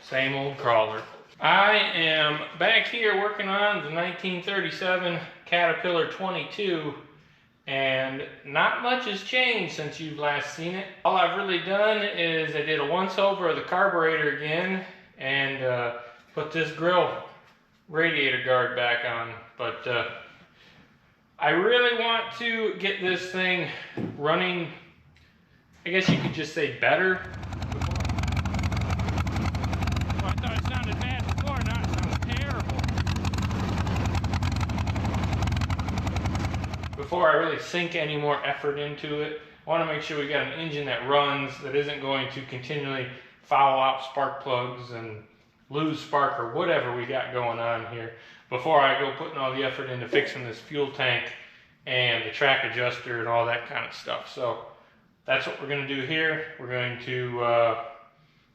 Same old crawler. I am back here working on the 1937 Caterpillar 22, and not much has changed since you've last seen it. All I've really done is I did a once over of the carburetor again and put this grill radiator guard back on. But I really want to get this thing running, I guess you could just say better. I thought it sounded bad before, now it sounds terrible. Before I really sink any more effort into it, I want to make sure we got an engine that runs, that isn't going to continually foul out spark plugs and lose spark or whatever we got going on here, before I go putting all the effort into fixing this fuel tank and the track adjuster and all that kind of stuff. So that's what we're going to do here. We're going to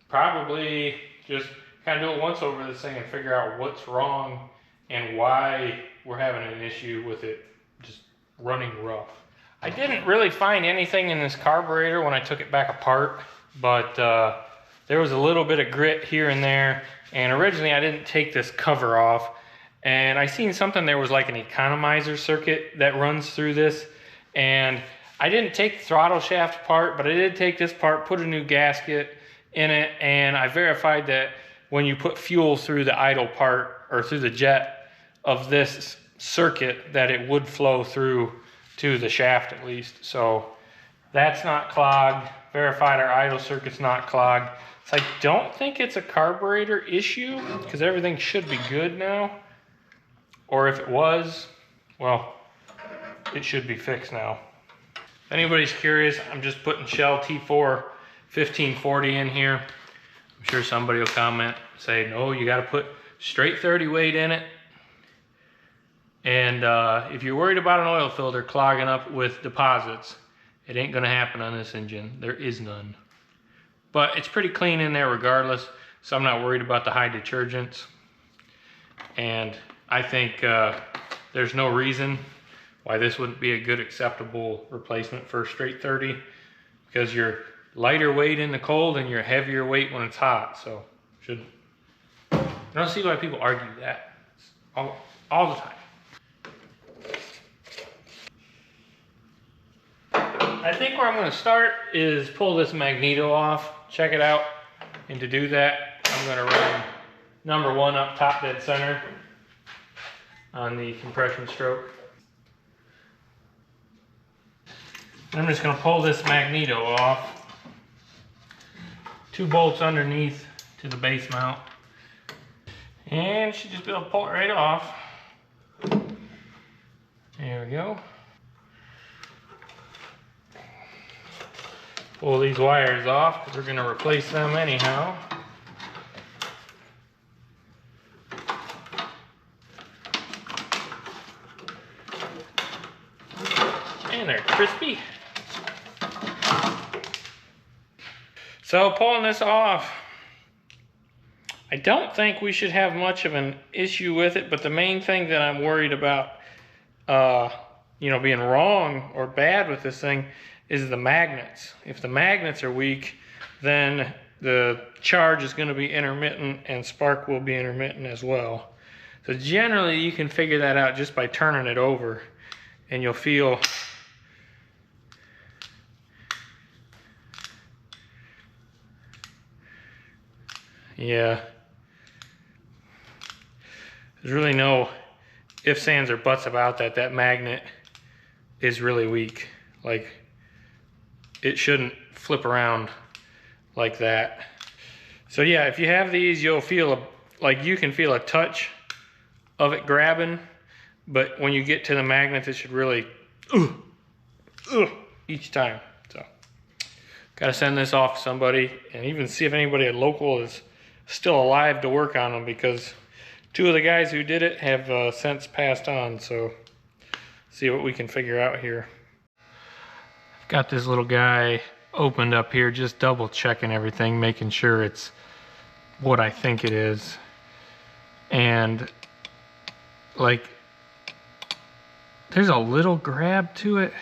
probably just kind of do a once over this thing and figure out what's wrong and why we're having an issue with it just running rough. I didn't really find anything in this carburetor when I took it back apart, but there was a little bit of grit here and there, and originally I didn't take this cover off, and I seen something, there was like an economizer circuit that runs through this, and I didn't take the throttle shaft apart, but I did take this part, put a new gasket in it, and I verified that when you put fuel through the idle part, or through the jet of this circuit, that it would flow through to the shaft at least. So that's not clogged. Verified our idle circuit's not clogged. So I don't think it's a carburetor issue, because everything should be good now. Or if it was, well, it should be fixed now. If anybody's curious, I'm just putting Shell T4 1540 in here. I'm sure somebody will comment, say, no, you gotta put straight 30 weight in it. And if you're worried about an oil filter clogging up with deposits, it ain't gonna happen on this engine. There is none. But it's pretty clean in there regardless, so I'm not worried about the high detergents. And I think there's no reason why this wouldn't be a good acceptable replacement for a straight 30, because you're lighter weight in the cold and you're heavier weight when it's hot. So I don't see why people argue that all the time. I think where I'm going to start is pull this Magneto off, check it out, and to do that I'm going to run number 1 up top dead center on the compression stroke. I'm just going to pull this Magneto off. 2 bolts underneath to the base mount, and should just be able to pull it right off. There we go. Pull these wires off because we're going to replace them anyhow. And they're crispy. So pulling this off, I don't think we should have much of an issue with it, but the main thing that I'm worried about being wrong or bad with this thing is the magnets. If the magnets are weak, then the charge is going to be intermittent and spark will be intermittent as well. So generally you can figure that out just by turning it over, and you'll feel there's really no ifs, ands, or buts about that. That magnet is really weak. Like, it shouldn't flip around like that. So yeah, if you have these, you'll feel you can feel a touch of it grabbing, but when you get to the magnets, it should really each time. So gotta send this off to somebody and even see if anybody at local is still alive to work on them, because 2 of the guys who did it have since passed on. So see what we can figure out here. I've got this little guy opened up here, just double checking everything, making sure it's what I think it is. And like, there's a little grab to it,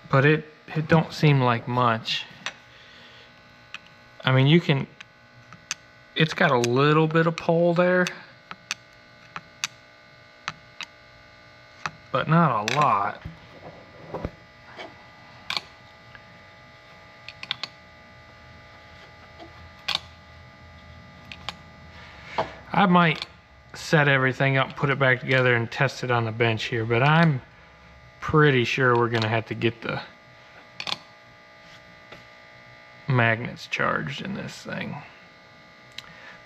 but it don't seem like much. I mean, you can, it's got a little bit of pull there, but not a lot. I might set everything up, put it back together, and test it on the bench here, but I'm pretty sure we're gonna have to get the magnets charged in this thing.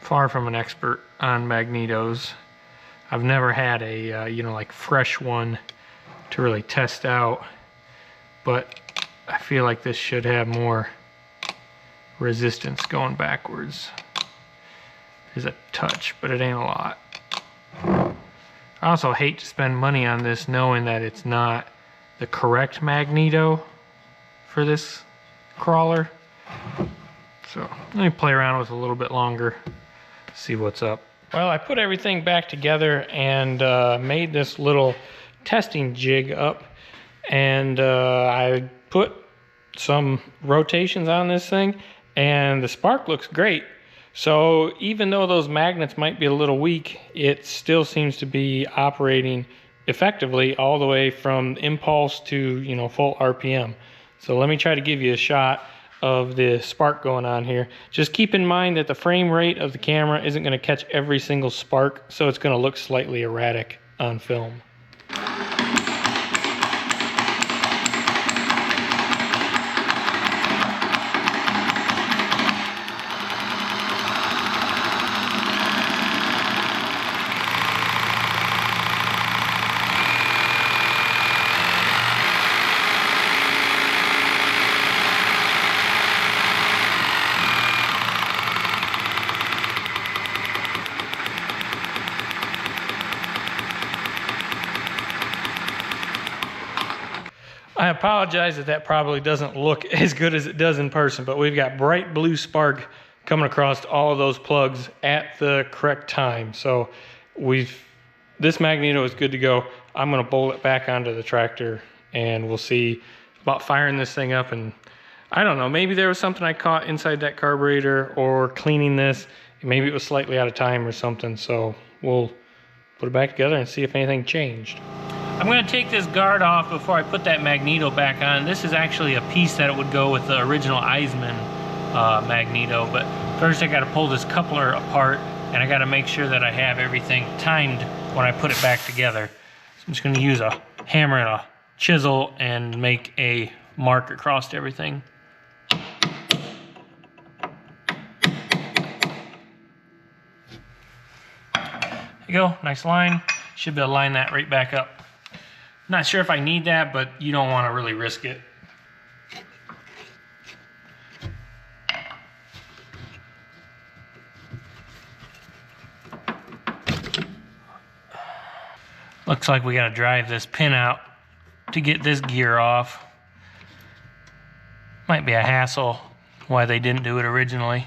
Far from an expert on magnetos. I've never had a you know, like fresh one to really test out, but I feel like this should have more resistance going backwards. There's a touch, but it ain't a lot. I also hate to spend money on this knowing that it's not the correct magneto for this crawler. So let me play around with it a little bit longer, see what's up. Well, I put everything back together and made this little testing jig up, and I put some rotations on this thing, and the spark looks great. So even though those magnets might be a little weak, it still seems to be operating effectively all the way from impulse to, you know, full RPM. So let me try to give you a shot of the spark going on here. Just keep in mind that the frame rate of the camera isn't going to catch every single spark, so it's going to look slightly erratic on film. I apologize that probably doesn't look as good as it does in person, but we've got bright blue spark coming across all of those plugs at the correct time. So this magneto is good to go. I'm gonna bolt it back onto the tractor and we'll see about firing this thing up. And I don't know, maybe there was something I caught inside that carburetor or cleaning this. Maybe it was slightly out of time or something. So we'll put it back together and see if anything changed. I'm going to take this guard off before I put that magneto back on. This is actually a piece that would go with the original Eisman magneto, but first I got to pull this coupler apart, and I got to make sure that I have everything timed when I put it back together. So I'm just going to use a hammer and a chisel and make a mark across everything. There you go, nice line. Should be able to line that right back up. Not sure if I need that, but you don't want to really risk it. Looks like we got to drive this pin out to get this gear off. Might be a hassle why they didn't do it originally.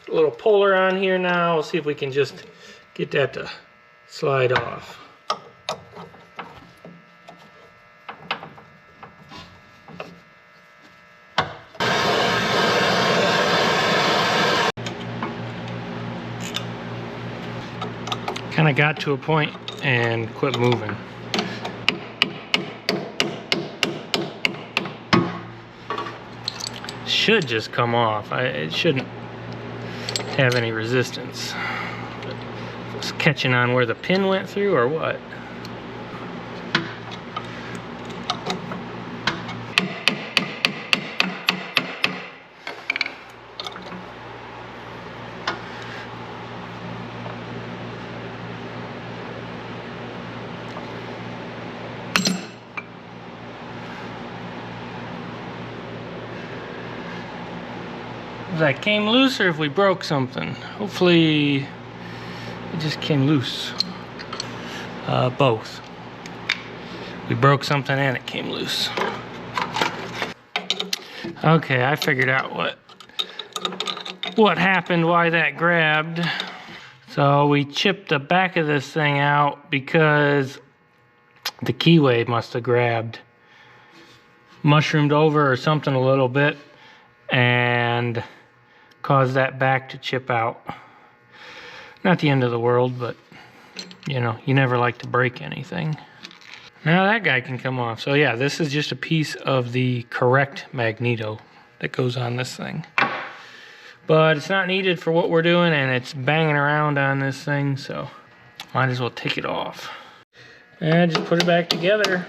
A little puller on here now. We'll see if we can just get that to slide off. Kind of got to a point and quit moving. Should just come off. It shouldn't have any resistance. It's catching on where the pin went through or what? That came loose, or if we broke something. Hopefully it just came loose. Both. We broke something and it came loose. Okay, I figured out what happened, why that grabbed. So we chipped the back of this thing out because the keyway must have mushroomed over or something a little bit and caused that back to chip out. Not the end of the world, but you know, you never like to break anything. Now that guy can come off. So yeah, this is just a piece of the correct Magneto that goes on this thing. But it's not needed for what we're doing, and it's banging around on this thing, so might as well take it off. And just put it back together.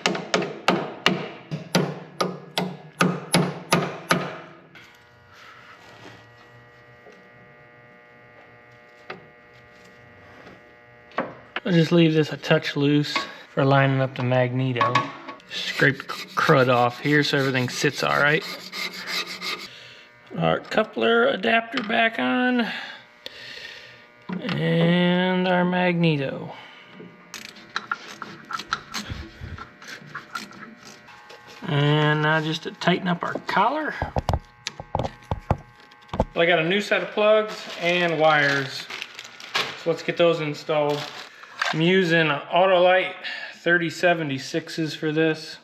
I'll just leave this a touch loose for lining up the Magneto. Scrape the crud off here so everything sits all right. Our coupler adapter back on. And our Magneto. And now just to tighten up our collar. Well, I got a new set of plugs and wires. So let's get those installed. I'm using Autolite 3076s for this.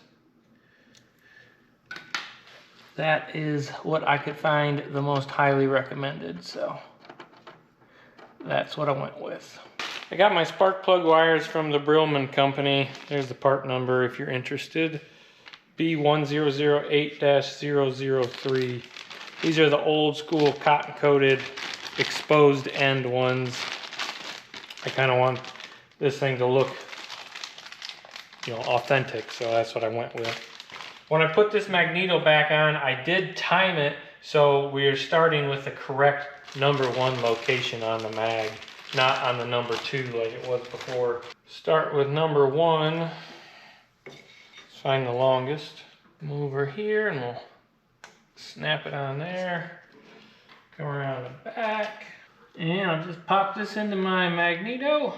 That is what I could find the most highly recommended, so that's what I went with. I got my spark plug wires from the Brillman company. There's the part number if you're interested. B1008-003. These are the old school cotton coated exposed end ones. I kind of want this thing to look, you know, authentic, so that's what I went with. When I put this Magneto back on, I did time it so we're starting with the correct #1 location on the mag, not on the #2 like it was before. Start with #1. Let's find the longest. Come over here and we'll snap it on there. Come around the back. And I'll just pop this into my Magneto.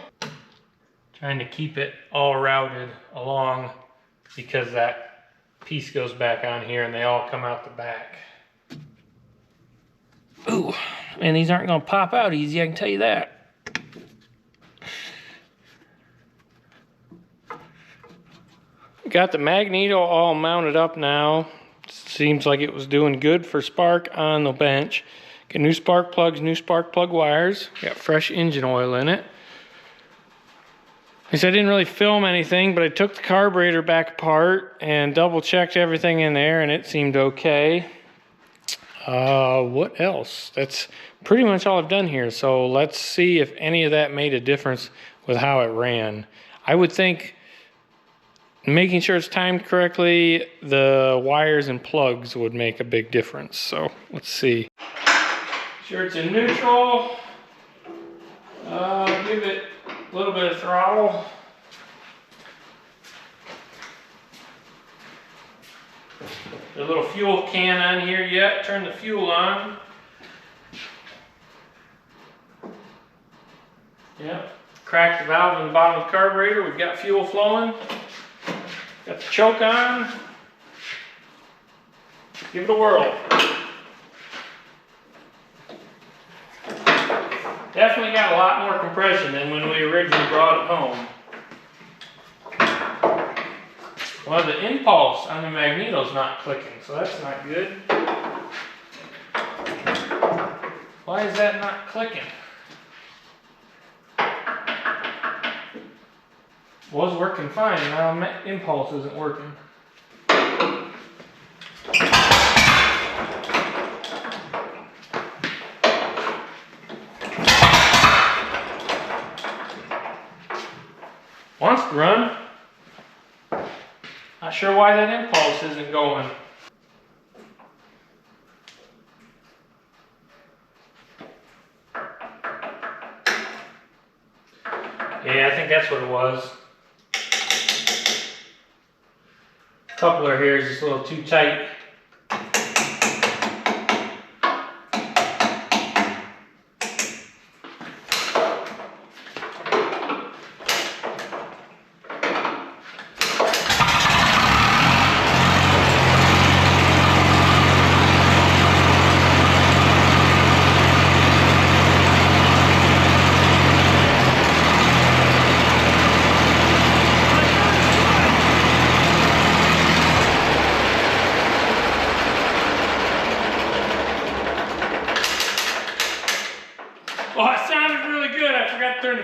Trying to keep it all routed along because that piece goes back on here and they all come out the back. Ooh, and these aren't gonna pop out easy, I can tell you that. Got the Magneto all mounted up now. Seems like it was doing good for spark on the bench. Got new spark plugs, new spark plug wires. Got fresh engine oil in it. I didn't really film anything, but I took the carburetor back apart and double checked everything in there and it seemed okay. What else? That's pretty much all I've done here. So let's see if any of that made a difference with how it ran. I would think making sure it's timed correctly, the wires and plugs would make a big difference. So let's see. Sure it's in neutral. Give it a little bit of throttle. There's a little fuel can on here yet. Turn the fuel on. Yep. Cracked the valve in the bottom of the carburetor. We've got fuel flowing. Got the choke on. Give it a whirl. Definitely got a lot more compression than when we originally brought it home. Well, the impulse on the Magneto's not clicking, so that's not good. Why is that not clicking? Was working fine, now impulse isn't working. Wants to run. Not sure why that impulse isn't going. Yeah, I think that's what it was. Coupler here is just a little too tight.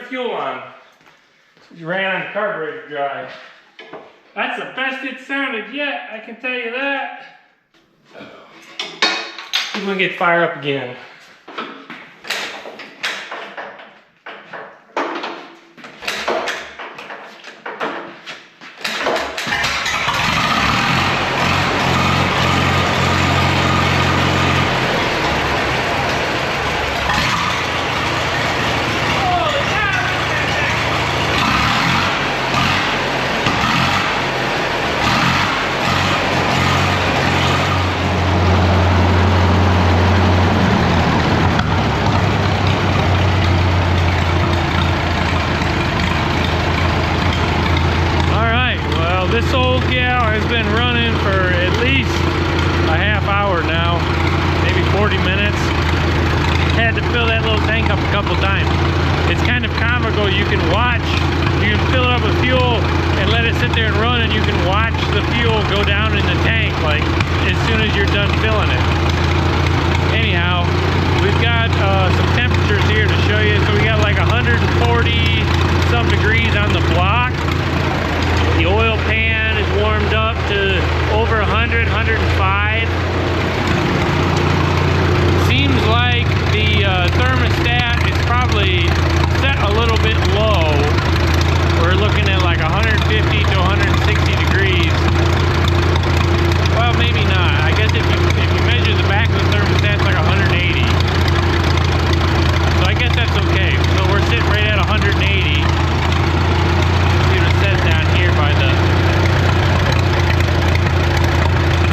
fuel on. You ran on carburetor dry. That's the best it sounded yet, I can tell you that. We're gonna get fire up again. This old gal has been running for at least a half hour now, maybe 40 minutes. Had to fill that little tank up a couple times. It's kind of comical. You can watch, you can fill it up with fuel and let it sit there and run, and you can watch the fuel go down in the tank like as soon as you're done filling it. Anyhow, we've got some temperatures here to show you. So we got like 140 some degrees on the block. The oil pan is warmed up to over 100, 105. Seems like the thermostat is probably set a little bit low. We're looking at like 150 to 160 degrees. Well, maybe not. I guess if you measure the back of the thermostat, it's like 180. So I guess that's okay. So we're sitting right at 180. Down here by the,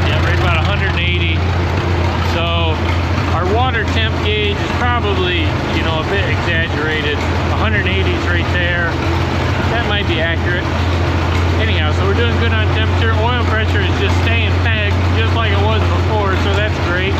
yeah, right about 180. So our water temp gauge is probably, you know, a bit exaggerated. 180 is right there. That might be accurate. Anyhow, so we're doing good on temperature. Oil pressure is just staying pegged, just like it was before, so that's great.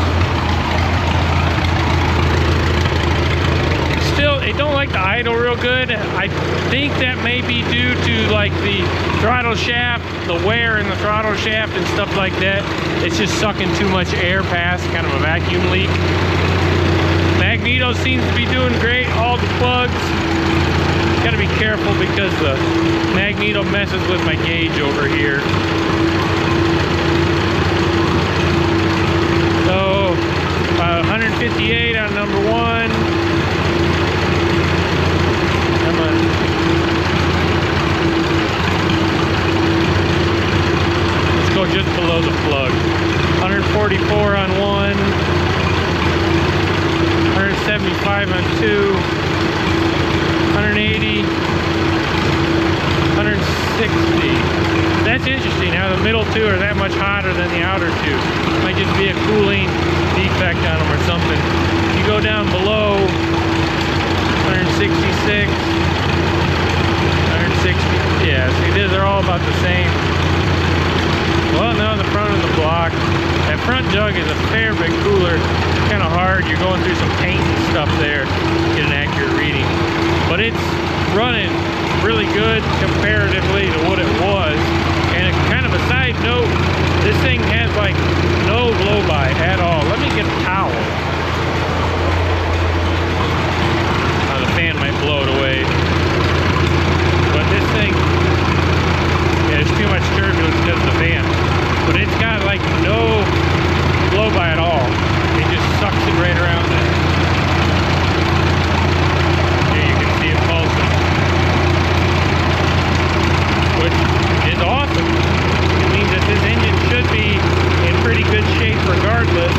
Still, it don't like to idle real good. I think that may be due to like the throttle shaft, the wear in the throttle shaft and stuff like that. It's just sucking too much air past, kind of a vacuum leak. Magneto seems to be doing great, all the plugs. Gotta be careful because the Magneto messes with my gauge over here. So, 158 on number one. Come on. Let's go just below the plug. 144 on one. 175 on two. 180. 160. That's interesting. Now the middle two are that much hotter than the outer two. Might just be a cooling defect on them or something. You go down below. 166, 160, yeah, see, they're all about the same. Well, now the front of the block, that front jug is a fair bit cooler. It's kind of hard, you're going through some paint and stuff there to get an accurate reading. But it's running really good comparatively to what it was. And kind of a side note, this thing has like no blow-by at all. Let me get a towel. Fan might blow it away, but this thing, yeah, there's too much turbulence because of the fan, but it's got like no blow by at all. It just sucks it right around there. Here you can see it pulsing, which is awesome. It means that this engine should be in pretty good shape regardless.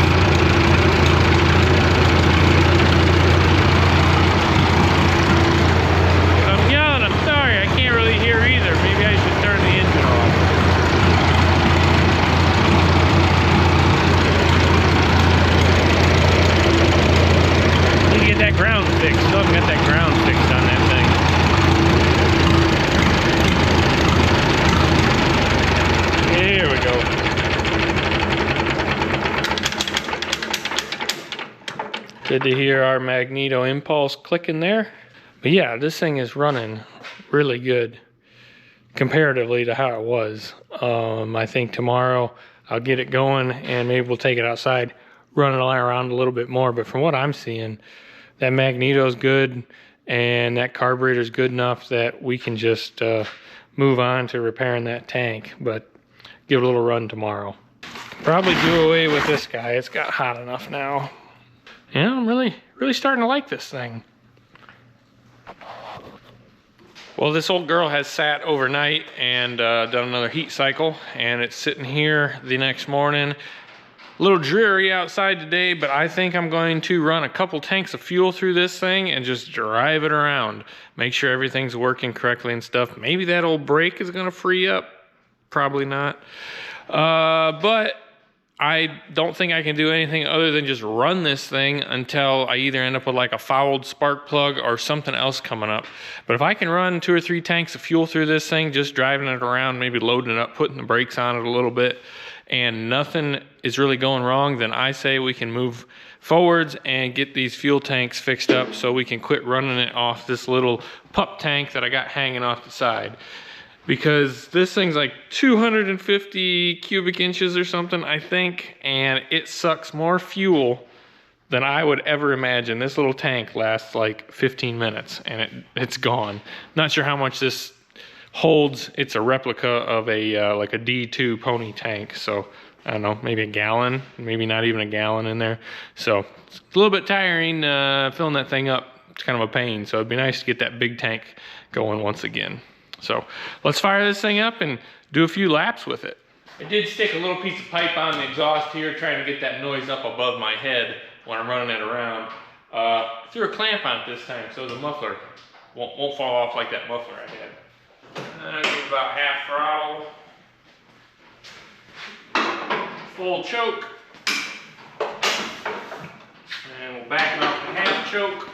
Ground fixed. Still haven't got that ground fixed on that thing. Here we go. Good to hear our Magneto impulse clicking there. But yeah, this thing is running really good comparatively to how it was. I think tomorrow I'll get it going and maybe we'll take it outside, run it around a little bit more. But from what I'm seeing, that Magneto is good. and that carburetor is good enough that we can just move on to repairing that tank, but give it a little run tomorrow. Probably do away with this guy. It's got hot enough now. Yeah, I'm really starting to like this thing. Well, this old girl has sat overnight and done another heat cycle, and it's sitting here the next morning. A little dreary outside today, but I think I'm going to run a couple tanks of fuel through this thing and just drive it around. Make sure everything's working correctly and stuff. Maybe that old brake is gonna free up. Probably not. But I don't think I can do anything other than just run this thing until I either end up with like a fouled spark plug or something else coming up. But if I can run 2 or 3 tanks of fuel through this thing, just driving it around, maybe loading it up, putting the brakes on it a little bit, and nothing is really going wrong, then I say we can move forwards and get these fuel tanks fixed up so we can quit running it off this little pup tank that I got hanging off the side. Because this thing's like 250 cubic inches or something, I think, and it sucks more fuel than I would ever imagine. This little tank lasts like 15 minutes and it's gone. Not sure how much this holds. It's a replica of a like a D2 pony tank, so I don't know, maybe a gallon, maybe not even a gallon in there. So it's a little bit tiring filling that thing up. It's kind of a pain, so it'd be nice to get that big tank going once again. So let's fire this thing up and do a few laps with it. I did stick a little piece of pipe on the exhaust here, trying to get that noise up above my head when I'm running it around. Threw a clamp on it this time so the muffler won't fall off like that muffler I had. Give about half throttle. Full choke. And we'll back it off to half choke.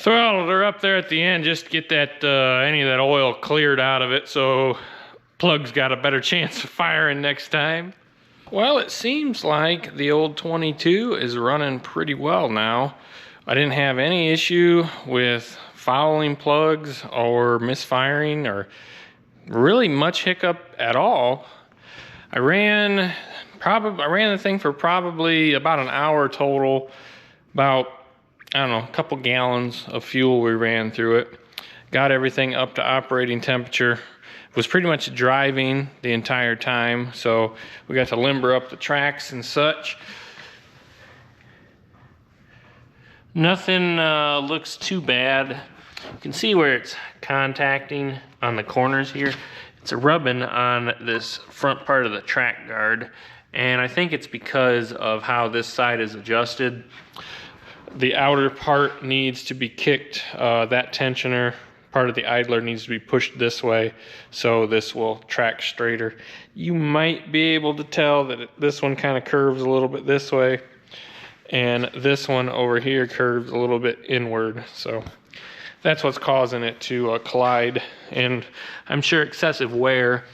throttled her up there at the end just to get that any of that oil cleared out of it, so plug's got a better chance of firing next time. Well, it seems like the old 22 is running pretty well now. I didn't have any issue with fouling plugs or misfiring or really much hiccup at all. I ran the thing for probably about an hour total. About, I don't know, a couple gallons of fuel we ran through it. Got everything up to operating temperature. Was pretty much driving the entire time, so we got to limber up the tracks and such. Nothing looks too bad. You can see where it's contacting on the corners here. It's rubbing on this front part of the track guard, and I think it's because of how this side is adjusted. The outer part needs to be kicked, that tensioner part of the idler needs to be pushed this way, so this will track straighter. You might be able to tell that this one kind of curves a little bit this way, and this one over here curves a little bit inward, so that's what's causing it to collide. And I'm sure excessive wear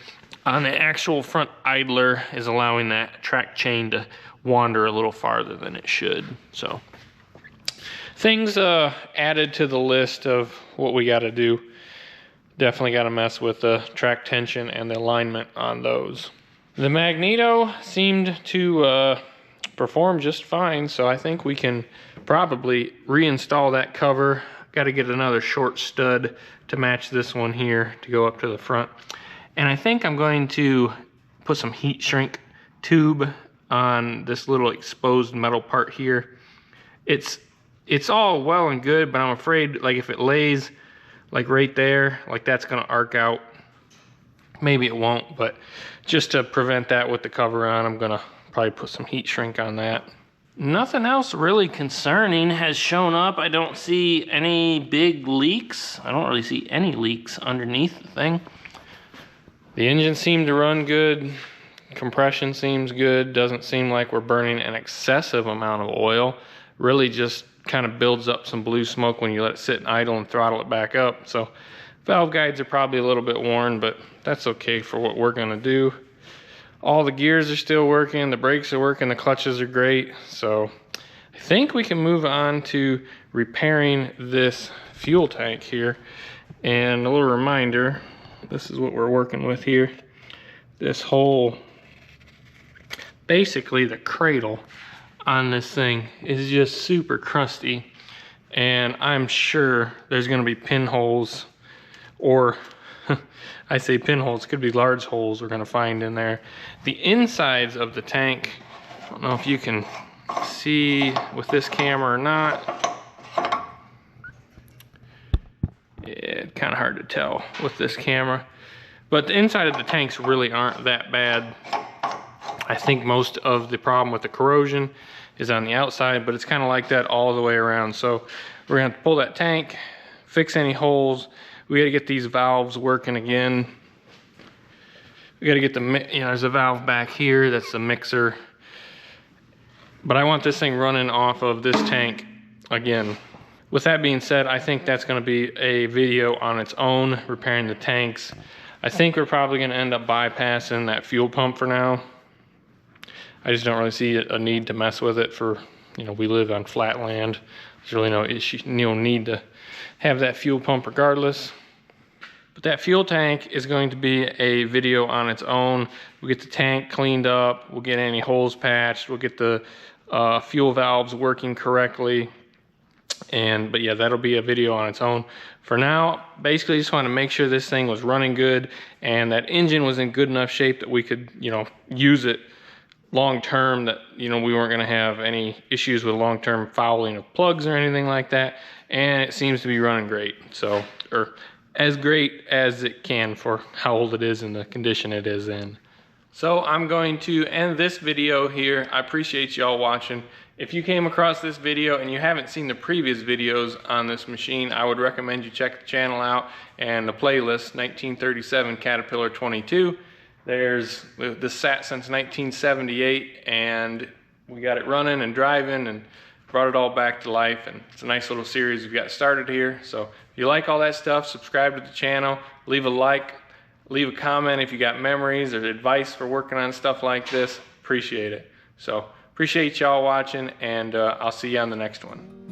on the actual front idler is allowing that track chain to wander a little farther than it should. So things added to the list of what we got to do. Definitely got to mess with the track tension and the alignment on those. The Magneto seemed to perform just fine, so I think we can probably reinstall that cover. Got to get another short stud to match this one here to go up to the front. And I think I'm going to put some heat shrink tube on this little exposed metal part here. It's all well and good, but I'm afraid like if it lays like right there, like that's gonna arc out. Maybe it won't, but just to prevent that with the cover on, I'm gonna probably put some heat shrink on that. Nothing else really concerning has shown up. I don't see any big leaks. I don't really see any leaks underneath the thing. The engine seemed to run good. Compression seems good. Doesn't seem like we're burning an excessive amount of oil. Really just kind of builds up some blue smoke when you let it sit and idle and throttle it back up. So valve guides are probably a little bit worn, but that's okay for what we're gonna do. All the gears are still working, the brakes are working, the clutches are great. So I think we can move on to repairing this fuel tank here. And a little reminder, this is what we're working with here. This whole, basically the cradle on this thing is just super crusty. And I'm sure there's gonna be pinholes, or I say pinholes, could be large holes we're gonna find in there. The insides of the tank, I don't know if you can see with this camera or not. Yeah, kind of hard to tell with this camera. But the inside of the tanks really aren't that bad. I think most of the problem with the corrosion is on the outside, but it's kind of like that all the way around. So we're gonna pull that tank, fix any holes. We gotta get these valves working again. We gotta get there's a valve back here, that's the mixer. But I want this thing running off of this tank again. With that being said, I think that's gonna be a video on its own, repairing the tanks. I think we're probably gonna end up bypassing that fuel pump for now. I just don't really see a need to mess with it for, we live on flat land. There's really no issue, no need to have that fuel pump regardless. But that fuel tank is going to be a video on its own. We'll get the tank cleaned up, we'll get any holes patched, we'll get the fuel valves working correctly. But yeah, that'll be a video on its own. For now, basically just want to make sure this thing was running good and that engine was in good enough shape that we could, use it long term, that we weren't going to have any issues with long-term fouling of plugs or anything like that. And it seems to be running great, so, or as great as it can for how old it is and the condition it is in. So I'm going to end this video here. I appreciate y'all watching. If you came across this video and you haven't seen the previous videos on this machine, I would recommend you check the channel out and the playlist, 1937 Caterpillar 22. This sat since 1978 and we got it running and driving, and brought it all back to life, and it's a nice little series we've got started here. So if you like all that stuff, subscribe to the channel, leave a like, leave a comment if you got memories or advice for working on stuff like this. Appreciate it. So appreciate y'all watching, and I'll see you on the next one.